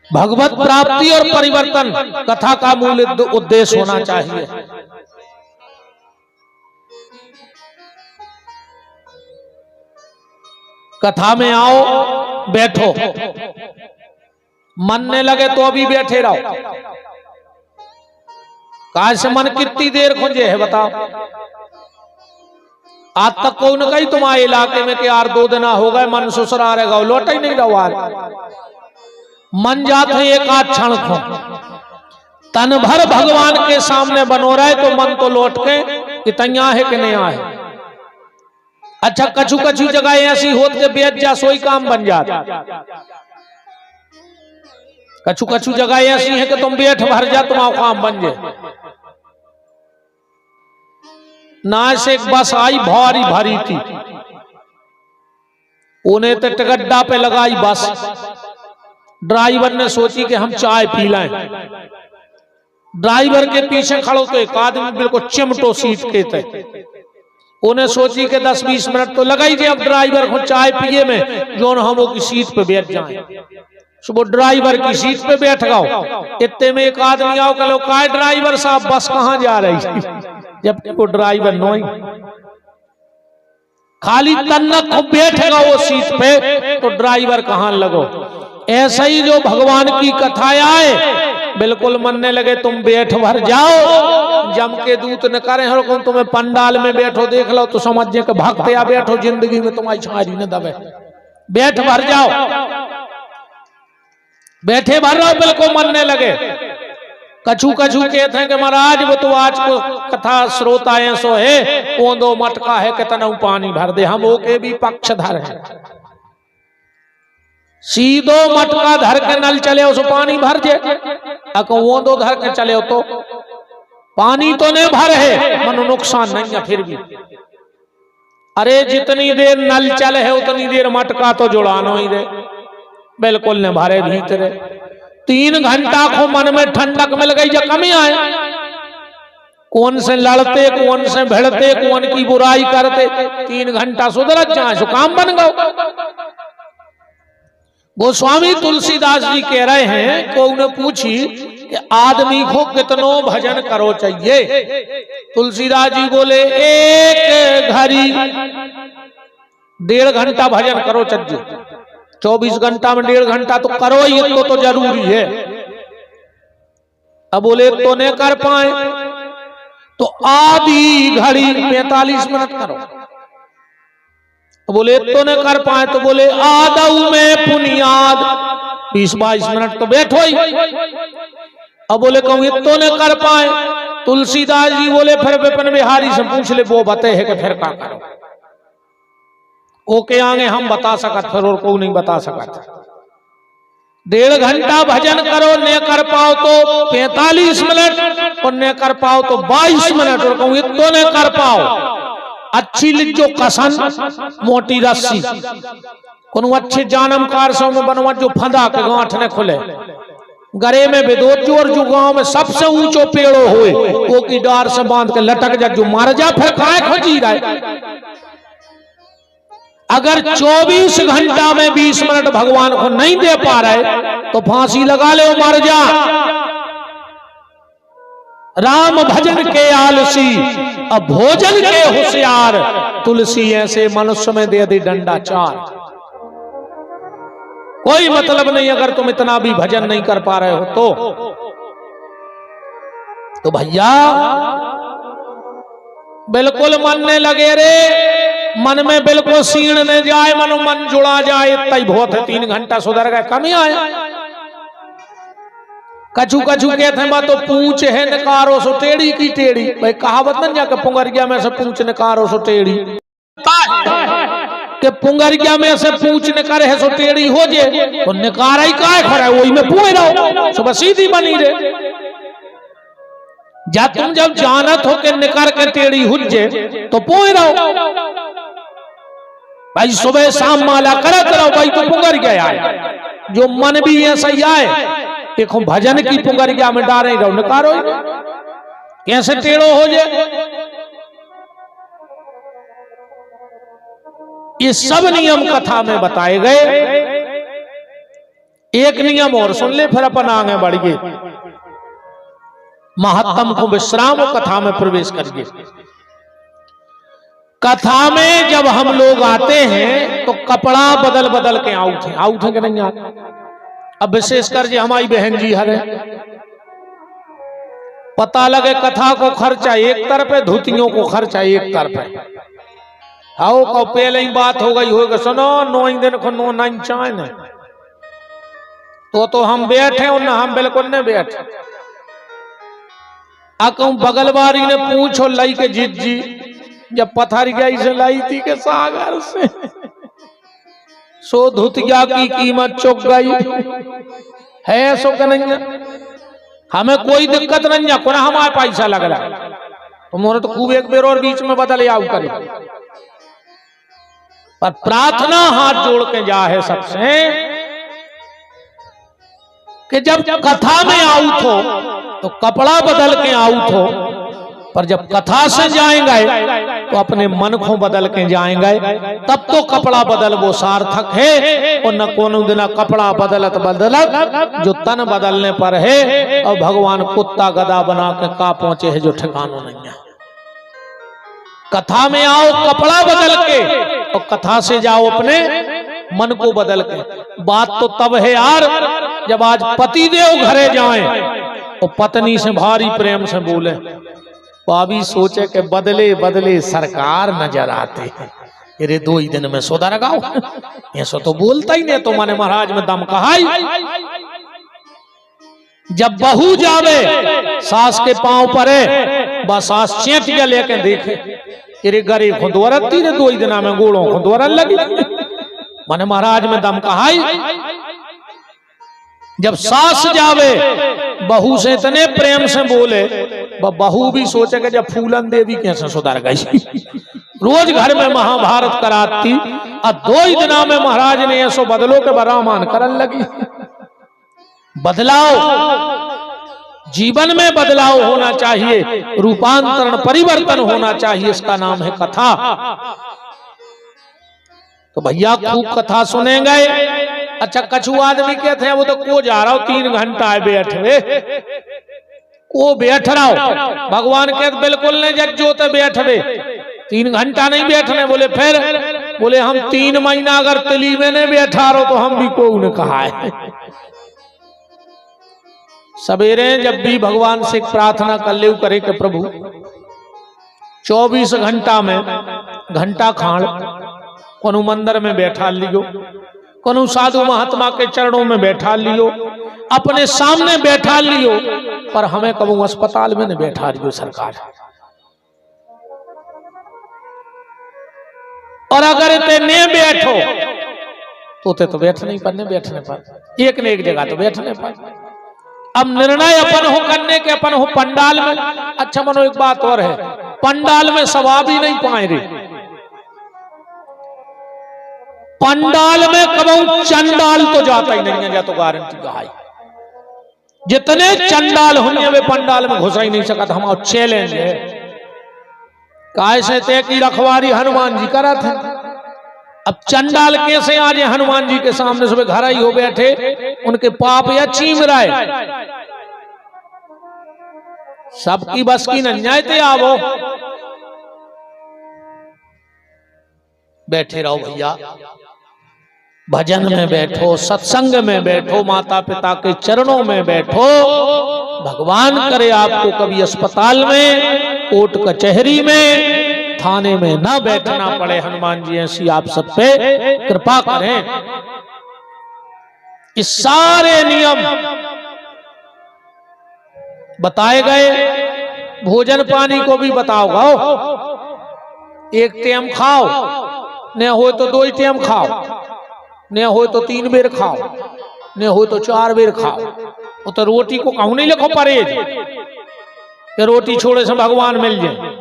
भगवत प्राप्ति और परिवर्तन कथा का मूल उद्देश्य होना चाहिए। कथा में आओ, बैठो, मन नहीं लगे तो अभी बैठे रहो। काश से मन कितनी देर खोजे है बताओ। आज तक कौन कही तुम्हारे इलाके में कि यार 2 दिन हो गए मन ससुरा रहेगा, लौट ही नहीं रहा। मन जाते एक आध क्षण खो, तन भर भगवान के सामने बनो रहे तो मन तो लौट के इतना है कि नहीं आए। अच्छा कछु कछु जगह ऐसी होत के बेच जा सोई काम बन जाता। कछु कछु जगह ऐसी है कि तुम बैठ भर जा तुम्हारा काम बन जाए। ना से एक बस आई भारी भारी थी, उन्हें तो टिकट्टा पे लगाई बस। ड्राइवर ने सोची कि हम चाय पी लाएं। ड्राइवर के पीछे खड़ो तो एक आदमी बिल्कुल चिमटो सीट के थे। उन्हें सोची कि 10-20 मिनट तो लगा ही दे अब ड्राइवर को चाय पिए में, जो हम की सीट पे बैठ जाएं। सुबह ड्राइवर की सीट पे बैठ गओ। इतने में एक आदमी आओ कहो काय ड्राइवर साहब बस कहाँ जा रही, जबकि वो ड्राइवर नहीं, खाली तन्नक को बैठेगा वो सीट पे तो ड्राइवर कहाँ लगो। ऐसा ही जो भगवान की कथाएं आए बिल्कुल मनने लगे तुम बैठ भर जाओ। जम के दूत न करें हर कौन तुम्हें पंडाल में बैठो देख लो तो समझे कि भक्त या बैठो जिंदगी में तुम्हारी छारी न दबे। बैठ भर जाओ, बैठे भर रहो बिल्कुल मनने लगे। कछु कछु कहते हैं कि महाराज वो तो आज को कथा श्रोता है सो है वो दो मटका है कितना पानी भर दे। हम ओके भी पक्षधर है, सीधो मटका धर के नल चले उस पानी भर जे, वो दो धर के चले तो पानी तो नहीं भर है मनो नुकसान नहीं है। फिर भी अरे जितनी देर नल चले है उतनी देर मटका तो जुड़ानो ही दे, बिल्कुल न भरे भीतर। 3 घंटा को मन में ठंडक मिल गई जब कमी आए। कौन से लड़ते, कौन से भिड़ते, कौन की बुराई करते, 3 घंटा सुधर जाए सो काम बन गओ। गोस्वामी तुलसीदास जी कह रहे हैं को उन्हें पूछी कि आदमी को कितनो भजन करो चाहिए। तुलसीदास जी बोले एक घड़ी 1.5 घंटा भजन करो चाहिए। 24 घंटा में 1.5 घंटा तो करो ही, तो जरूरी है। अब बोले तो नहीं कर पाए तो आधी घड़ी 45 मिनट करो। बोले तो नहीं कर पाए तो बोले आदऊ में पुनियाद 20-22 मिनट तो बैठो ही। अब बोले कहूँ तो नहीं कर पाए, तुलसीदास जी बोले फिर विपिन बिहारी से पूछ ले वो बते है कि फिर क्या करो। ओके आगे हम बता सकत फिर और को नहीं बता सकत। 1.5 घंटा भजन करो, न कर पाओ तो 45 मिनट और न कर पाओ तो 22 मिनट। और कहूँ तो न कर पाओ अच्छी लिजो कसन मोटी रस्सी कोनो अच्छे जानमकार सौ में बनवा जो फंदा के गांठ ने खुले गरे में बेदोचो और जो गांव में सबसे ऊंचो पेड़ो हुए वो की डार से बांध के लटक जा जो मार जा फिर काय खोजी रहे। अगर 24 घंटा में 20 मिनट भगवान को नहीं दे पा रहे तो फांसी लगा ले मर जा। राम भजन के आलसी अब भोजन के होशियार, तुलसी ऐसे मनुष्य में दे दी डंडा 4। कोई मतलब नहीं अगर तुम इतना भी भजन नहीं कर पा रहे हो तो भैया बिल्कुल मनने लगे रे, मन में बिल्कुल सीण न जाए, मनो मन जुड़ा जाए। इतना ही बहुत है, 3 घंटा सुधर गए कमी आया। कछु कछु कहते हैं तो पूछ है नकारो सो टेढ़ी की टेढ़ी। भाई कहावत न जाके पुंगरिया में से पूछ नकारो सो टेढ़ी, कि पुंगरिया में से पूछ नकार है सो टेढ़ी हो जे तो नकार ही काय खड़ा है वही में पूछ रहो सुबह सीधी बनी रे। जा तुम जब जानत हो कि निकार के टेढ़ी हुज्जे तो पूछ रहो भाई सुबह शाम माला करत रहो भाई तो पुंगर गया है। जो मन भी ऐसा ही आए देखो भजन की पुंगरिया में डारे रहो निकारो कैसे टेढ़ो हो जाए। ये सब नियम कथा में बताए गए। एक नियम और सुन ले, फिर अपन आगे बढ़िए। महत्तम को विश्राम और कथा में प्रवेश करिए। कथा में जब हम लोग आते हैं तो कपड़ा बदल बदल के आउट है कि नहीं आते। अब विशेषकर जो हमारी बहन जी हरे, पता लगे कथा को खर्चा एक तरफ है, धोतियों को खर्चा एक तरफ है। आओ को पहले ही बात हो गई होगा, सुनो 9 दिन को 9 नहीं चाहे तो हम बैठे और ना हम बिल्कुल नहीं बैठे। अकूं बगलवारी ने पूछो लाई के जीत जी जब पथारी गई से लाई थी के सागर से, सो धुतिया की कीमत चुक गई है। सो का नहीं, हमें कोई दिक्कत नहीं है, कोना हमारे पैसा लग रहा है तुम्हारे तो खूब एक बेर और बीच में बदल आओ करे। पर प्रार्थना हाथ जोड़ के जा है सबसे कि जब कथा में आउट हो तो कपड़ा बदल के आउट हो, पर जब कथा से जाएंगे तो अपने मन को बदल के जाएंगे, तब तो कपड़ा बदल वो सार्थक है। और न कोनो दिन कपड़ा बदलत बदलत जो तन बदलने पर है, और भगवान कुत्ता गधा बना के का पहुंचे है जो ठिकानों नहीं है। कथा में आओ कपड़ा बदल के, और कथा से जाओ अपने मन को बदल के। बात तो तब है यार जब आज पति देव घरे जाएं और पत्नी से भारी प्रेम से बोले, भाभी सोचे कि बदले बदले सरकार नजर आते हैं, अरे 2 ही दिन में सुधर गाओ। ऐसा तो बोलता ही नहीं, तो माने महाराज में दम कहाई। जब बहू जावे सास के पांव परे, बस सास चेटिया लेके देखे, अरे गरे खुदवरत तीरे 2 ही दिन में गोड़ों खुदवरन लगी। माने महाराज में दम कहाई। जब सास जावे बहू से इतने प्रेम से बोले, बहू भी सोचे कि जब फूलन देवी कैसे सुधर गई। रोज घर में महाभारत कराती, और 2 ही दिना में महाराज ने ऐसो बदलो के बरामान करन लगी। बदलाव जीवन में बदलाव होना चाहिए, रूपांतरण परिवर्तन होना चाहिए, इसका नाम है कथा। तो भैया खूब कथा सुनेंगे। अच्छा कछु आदमी कहते हैं वो तो को जा रहा हो 3 घंटा है बैठे, को बैठ रहा हो। भगवान कहते बिल्कुल नहीं जग जो तो बैठवे, 3 घंटा नहीं बैठने। बोले फिर, बोले हम 3 महीना अगर तिली में नहीं बैठा रहो तो हम भी को ने कहा है। सवेरे जब भी भगवान से प्रार्थना कर ले करे कि प्रभु 24 घंटा में घंटा खान कोनो मंदिर में बैठा लियो, कोनो साधु महात्मा के चरणों में बैठा लियो, अपने सामने बैठा लियो, पर हमें कबू अस्पताल में नहीं बैठा लियो सरकार। और अगर इतने ने बैठो तो बैठ नहीं पर, बैठने पर एक ने एक जगह तो बैठने पर। अब निर्णय अपन हो करने के, अपन हो पंडाल में। अच्छा मनो एक बात और है, पंडाल में सवाब ही नहीं पाए रे। पंडाल में कबू चंडाल तो जाता ही नहीं है, या तो गारंटी कहा। जितने चंडाल होंगे वे पंडाल में घुसा ही नहीं सकता। हम चैलेंज है कैसे तय की रखवारी हनुमान जी करा था। अब चंडाल कैसे आज हनुमान जी के सामने सुबह घर ही हो बैठे, उनके पाप या चीम रहे। सबकी बस की नन्याय थे। आवो बैठे रहो भैया, भजन में बैठो, सत्संग में बैठो, माता पिता के चरणों में बैठो। भगवान करे आपको कभी अस्पताल में, कोर्ट कचहरी में, थाने में ना बैठना पड़े। हनुमान जी ऐसी आप सब पे कृपा करें। इस सारे नियम बताए गए, भोजन पानी को भी बताओगा। एक टाइम खाओ, न हो तो 2 टाइम खाओ, न हो तो 3 बेर खाओ, न हो तो 4 बेर खाओ। वो तो रोटी को कहूं नहीं लिखो परहेज कि रोटी छोड़े से भगवान मिल जाए।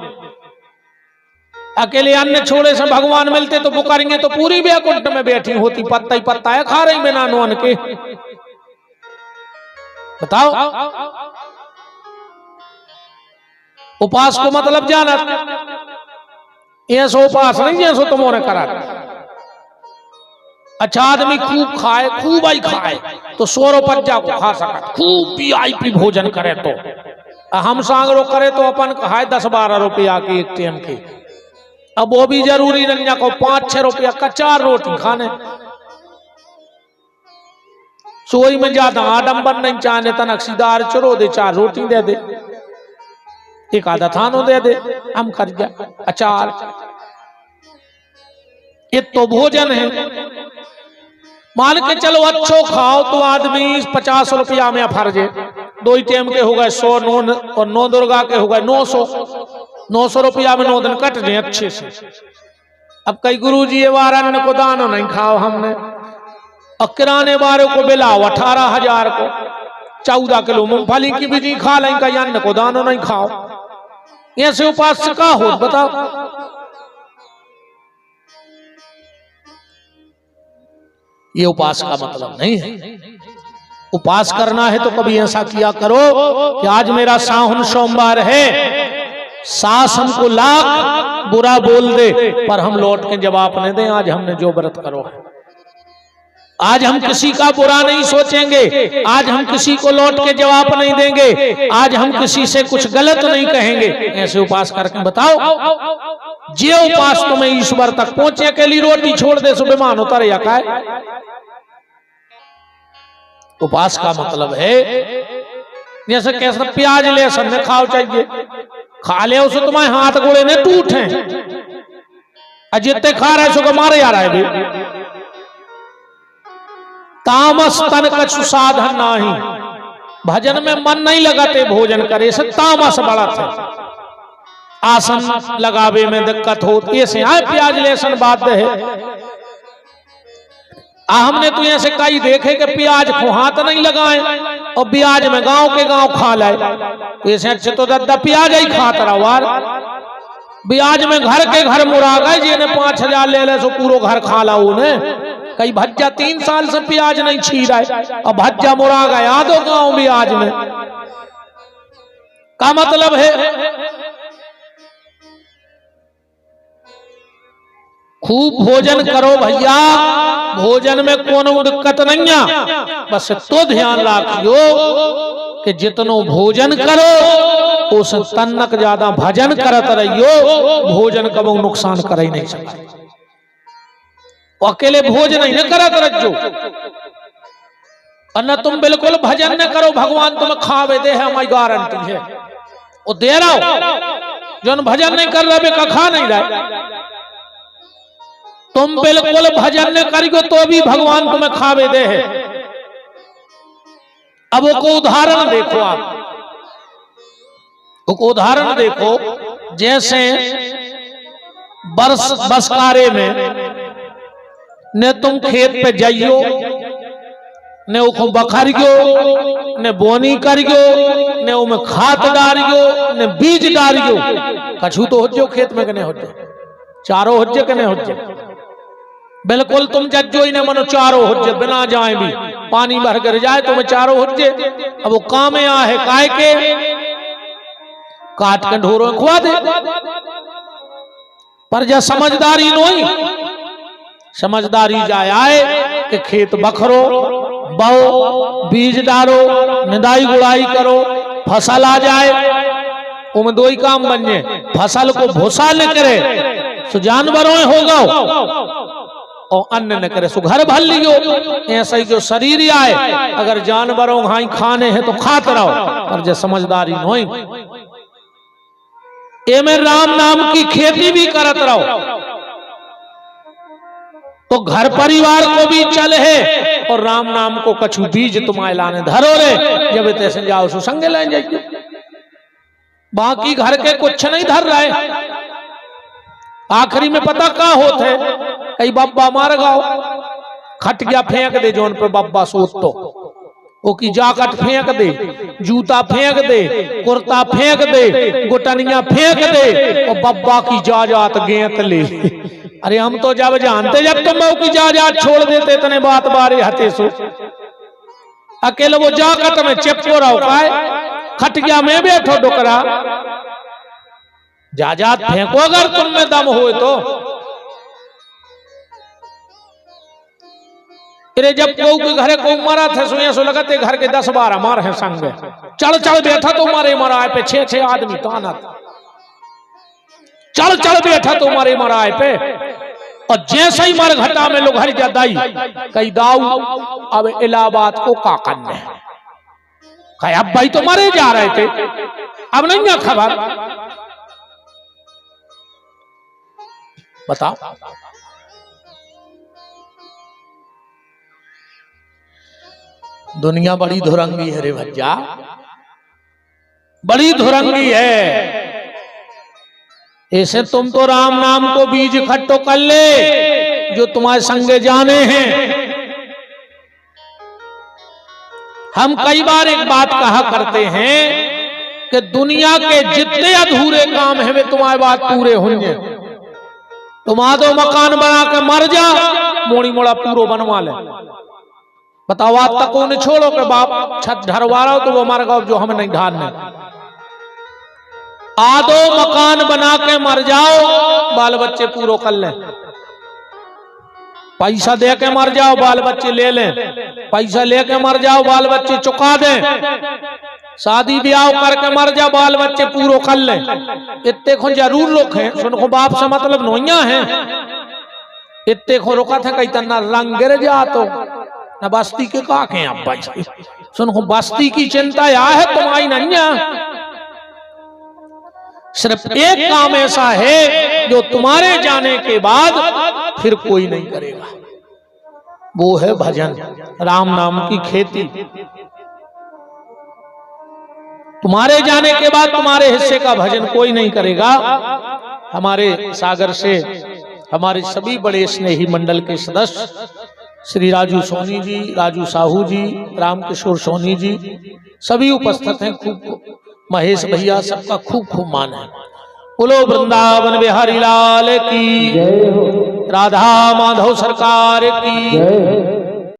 अकेले अन्न छोड़े से भगवान मिलते तो पुकारेंगे तो पूरी बैकुंठ में बैठी होती, पत्ता ही पत्ता है खा रही बिना नोन के। बताओ उपास को मतलब जाना, ऐसो उपास नहीं जैसो तुमने करा। अच्छा आदमी खूब खाए, खूब आई खाए तो 100 रुपया को खा सका, खूब VIP भोजन करे तो हम सांगरो करे तो अपन खाए 10-12 रुपया के एक टाइम के। अब वो भी जरूरी नहीं को 5-6 रुपया का 4 रोटी खाने, सोई में ज्यादा आडम्बर नहीं चाहने, तनकसीदार चुरो दे 4 रोटी दे दे, एक आधा थानो दे दे, हम कर जा अचार, ये तो भोजन है। मान के चलो अच्छो खाओ तो आदमी 50 रुपया में फर्जे, 2 टाइम के हो गए 100, और 9 दुर्गा के हो गए 900 रुपया में 9 दिन कट जाए अच्छे से। अब कई गुरुजी ये बार अन्न को दानो नहीं खाओ हमने, और किराने वालों को बिलाओ 18,000 को 14 किलो मूंगफली की बीजी खा लें, कई अन्न को दानो नहीं खाओ, ऐसे उपास्य का हो बताओ। ये उपास का मतलब नहीं है। उपास करना है तो कभी ऐसा किया करो कि आज मेरा सावन सोमवार है, सास हमको लाख बुरा बोल दे पर हम लौट के जवाब नहीं दें, आज हमने जो व्रत करो है, आज हम किसी का बुरा नहीं सोचेंगे, आज हम किसी को लौट के जवाब नहीं देंगे, आज हम किसी से कुछ गलत नहीं कहेंगे। ऐसे उपास करके बताओ जे उपास तुम्हें ईश्वर तक पहुंचे के लिए रोटी छोड़ दे सुबह मान उतर या काय। उपास का मतलब है जैसे कैसे प्याज लहसुन में खाओ चाहिए, खा ले उसे तुम्हारे हाथ गोड़े ने टूटे, जितने खा रहे सो मारे आ रहा है। तामस तन कछु साधन नहीं, भजन में मन नहीं लगाते भोजन करे से तामस बड़ा था, आसन लगावे में दिक्कत होती है, आए प्याज लहसुन बात है। हमने तो ऐसे कई देखे कि प्याज को हाथ नहीं लगाए और ब्याज में गांव के गांव खा लाए, तो ऐसे अच्छे तो दद्दा प्याज ही खाता रहा, ब्याज में घर के घर मुरा गए, जिन्हें 5,000 ले ले सो पूरा घर खा ला उन्हें। कई भज्जा 3 साल से प्याज नहीं छीरा है और भज्जा मुरा गया दो गांव ब्याज में, का मतलब है खूब भोजन करो भैया, भोजन में कोनो दिक्कत नहीं है, बस तो ध्यान रखियो कि जितनो भोजन करो उस तनक ज्यादा भजन करत रहियो, भोजन कबो नुकसान कर ही नहीं सकता। अकेले भोजन नहीं न करत रहो और न तुम बिल्कुल भजन न करो, भगवान तुम्हें खावे दे है, हमारी गारंटी है वो दे रहा हो। जो भजन नहीं कर रहे का खा नहीं रहा, तुम बिल्कुल भजन न करियो तो भी भगवान तुम्हें खावे दे है। अब वो उदाहरण देखो, आप उदाहरण देखो, जैसे बरसकारे में ने तुम खेत पे जाइयो, ने उको बखरियो, ने बोनी करियो, ने उमें खाद डारियो, ने बीज डारियो, कछु तो हो खेत में कने हो, चारों हो कने हो, बिल्कुल तुम जज्जो ही ने मनो चारों हो, बिना जाए भी पानी भर कर जाए तो मैं चारों हो। अब वो काम आ है काय के काट के ढोरों खुआ दे, पर जब समझदारी नहीं, समझदारी जाए आए कि खेत बखरो, बो, बीज डालो, निदाई गुड़ाई करो, फसल आ जाए, उनमें 2 ही काम बन जाए, फसल को भूसा न करे सो जानवरों होगा और अन्न न करे सो घर भर लियो। ऐसा ही जो शरीर आए, अगर जानवरों हाई खाने हैं तो खाते रहो, पर जब समझदारी नहीं, ये में राम नाम की खेती भी करत रहो तो घर परिवार को भी चल है और राम नाम को कछु बीज तुम्हारे लाने धरो रे, जब तैसे जाओ सो संगे ले जाइए, बाकी घर के कुछ नहीं धर रहे। आखिरी में पता क्या होता है, कई बब्बा मार गाओ, खटिया फेंक दे जोन पे बब्बा सोत तो वो की जाकट फेंक दे, जूता फेंक दे, कुर्ता फेंक दे, गुटनिया फेंक दे और बब्बा की जाजात गेंत ले। अरे हम तो जब जानते जब तुम की जाजात छोड़ देते इतने बात बारे हते सो, अकेले वो जाकट में चिपको रहो, काय खटिया में बैठो डुकरा, जाजात फेंको अगर तुम में दम हो तो। फिर जब को घरे को मरा थे सुया सो लगते घर के 10-12 मार है संग चढ़ चढ़ बैठा तो मारे मराए पे 6-6 आदमी ताना चढ़ चढ़ बैठा तो मारे मराए पे और जैसे ही मार घटा में लोग हर जादाई कई दाऊ अब इलाहाबाद को काकन ने कहा अब भाई तो मारे जा रहे थे अब नहीं है खबर बताओ। दुनिया बड़ी धुरंगी है रे भज्जा, बड़ी धुरंगी है। ऐसे तुम तो राम नाम को बीज इकट्ठो कर ले जो तुम्हारे संगे जाने हैं। हम कई बार एक बात कहा करते हैं कि दुनिया के जितने अधूरे काम हैं वे तुम्हारे बात पूरे होंगे। तुम आधो मकान बना के मर जा मोड़ी मोड़ा पूरो बनवा ले। बताओ आप तक को छोड़ो के बाप छत ढरवा रहा हो तो वो मर गया जो हमें नहीं ढालने। आधो मकान बना के मर जाओ बाल बच्चे पूरो कर लें। पैसा दे के मर जाओ बाल बच्चे ले लें, पैसा लेके मर जाओ बाल बच्चे चुका दें, शादी ब्याह करके मर जाओ बाल बच्चे पूरो कर लें। इतने को जरूर लोग हैं सुनको बाप से मतलब नोइया है। इतने को रोका था कहीं तना रंग गिर जा तो न बस्ती के काके अब भाई सुनको बस्ती की चिंता या है तुम्हारी नहीं है। सिर्फ एक काम ऐसा है जो तुम्हारे जाने के बाद फिर कोई नहीं करेगा, वो है भजन, राम नाम की खेती। तुम्हारे जाने के बाद तुम्हारे हिस्से का भजन कोई नहीं करेगा। हमारे सागर से हमारे सभी बड़े स्नेही मंडल के सदस्य श्री राजू सोनी जी, राजू साहू जी, रामकिशोर सोनी जी सभी उपस्थित हैं। खूब महेश भैया सबका खूब खूब मान है। बोलो वृंदावन बिहारी लाल की, राधा माधव सरकार की।